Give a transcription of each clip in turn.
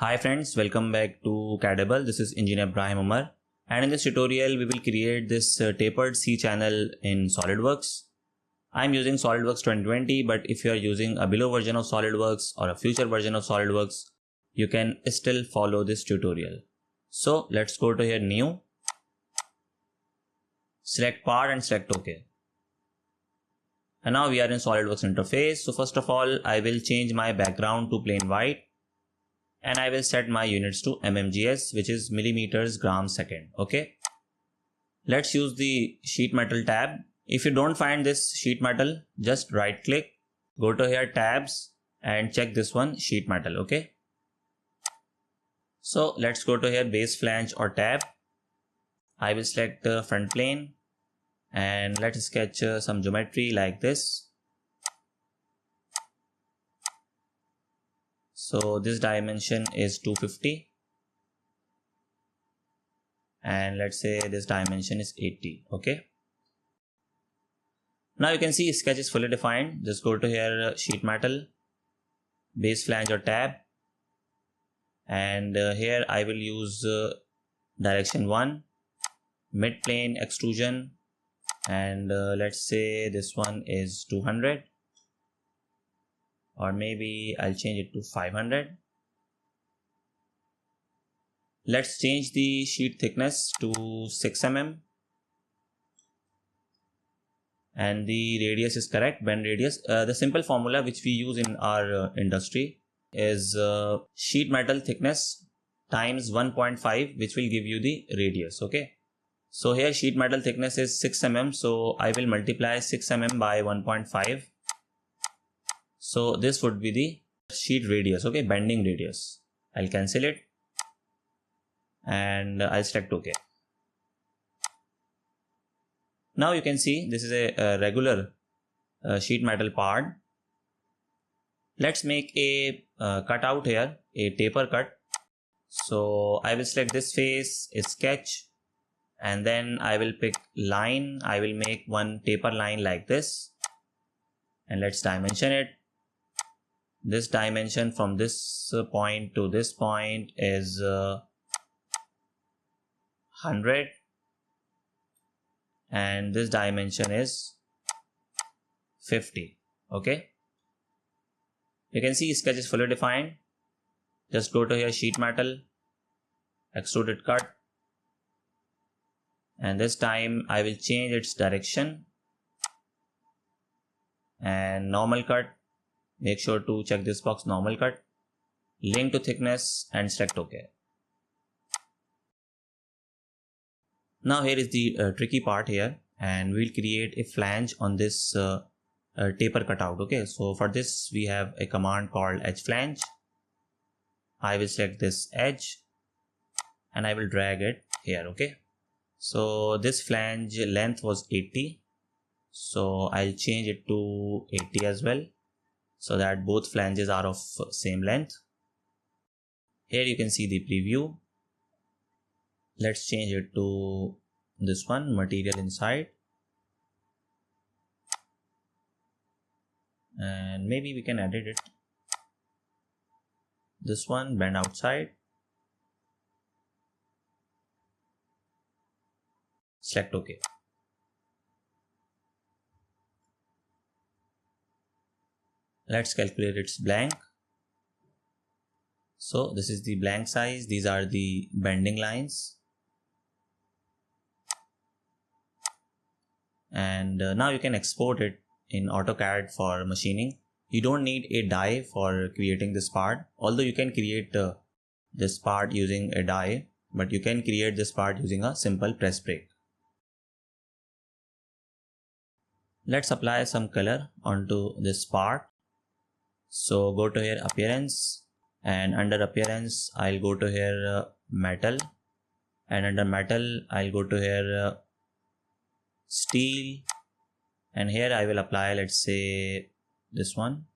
Hi friends, welcome back to CADable. This is engr.ibrahim.omer, and in this tutorial we will create this tapered C channel in Solidworks. I am using Solidworks 2020, but if you are using a below version of Solidworks or a future version of Solidworks, you can still follow this tutorial. So let's go to here, new, select part and select OK. And now we are in Solidworks interface. So first of all, I will change my background to plain white. And I will set my units to mmgs, which is millimeters grams second. Okay. Let's use the sheet metal tab. If you don't find this sheet metal, just right click, go to here tabs and check this one, sheet metal. Okay. So let's go to here base flange or tab. I will select the front plane and let's sketch some geometry like this. So this dimension is 250 and let's say this dimension is 80. Okay. Now you can see sketch is fully defined. Just go to here sheet metal, base flange or tab, and here I will use direction 1, mid plane extrusion, and let's say this one is 200, or maybe I'll change it to 500. Let's change the sheet thickness to 6 mm and the radius is correct, bend radius. The simple formula which we use in our industry is sheet metal thickness times 1.5, which will give you the radius. Okay, so here sheet metal thickness is 6 mm, so I will multiply 6 mm by 1.5. so this would be the sheet radius. Okay, bending radius. I'll cancel it and I'll select OK. Now you can see this is a regular sheet metal part. Let's make a cutout here, a taper cut. So I will select this face, a sketch, and then I will pick line. I will make one taper line like this, and let's dimension it. This dimension from this point to this point is 100, and this dimension is 50. Okay, you can see sketch is fully defined. Just go to here sheet metal, extruded cut, and this time I will change its direction, and normal cut. Make sure to check this box, normal cut, link to thickness, and select OK. Now here is the tricky part here, and we'll create a flange on this taper cutout. Okay, so for this we have a command called edge flange. I will select this edge and I will drag it here. Okay, so this flange length was 80, so I'll change it to 80 as well, so that both flanges are of same length. Here you can see the preview. Let's change it to this one, material inside, and maybe we can edit it. This one, bend outside, select OK. Let's calculate its blank. So this is the blank size. These are the bending lines. And now you can export it in AutoCAD for machining. You don't need a die for creating this part, although you can create this part using a die, but you can create this part using a simple press brake. Let's apply some color onto this part. So go to here appearance, and under appearance I'll go to here metal, and under metal I'll go to here steel, and here I will apply, let's say, this one,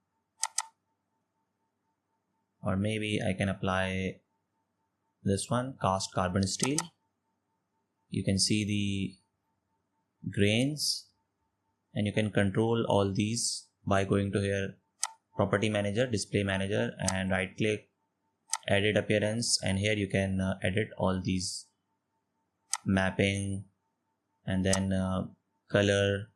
or maybe I can apply this one, cast carbon steel. You can see the grains, and you can control all these by going to here property manager, display manager, and right click, edit appearance, and here you can edit all these mapping and then color,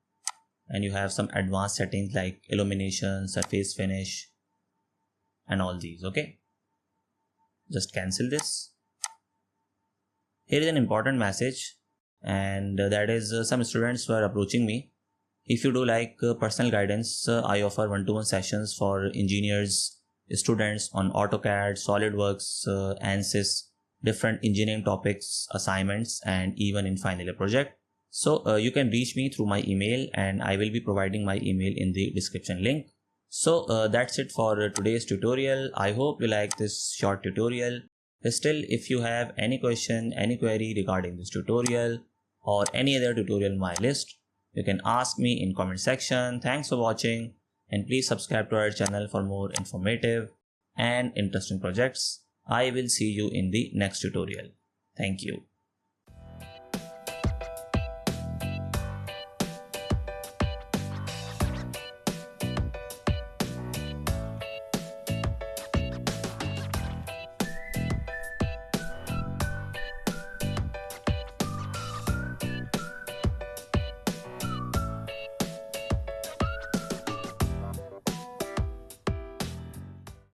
and you have some advanced settings like illumination, surface finish, and all these. Okay, just cancel this. Here is an important message, and that is some students were approaching me. If you do like personal guidance, I offer one-to-one sessions for engineers, students on AutoCAD, Solidworks, ANSYS, different engineering topics, assignments, and even in final year project. So you can reach me through my email, and I will be providing my email in the description link. So that's it for today's tutorial. I hope you like this short tutorial. Still, if you have any question, any query regarding this tutorial or any other tutorial in my list, you can ask me in comment section. Thanks for watching, and please subscribe to our channel for more informative and interesting projects. I will see you in the next tutorial. Thank you.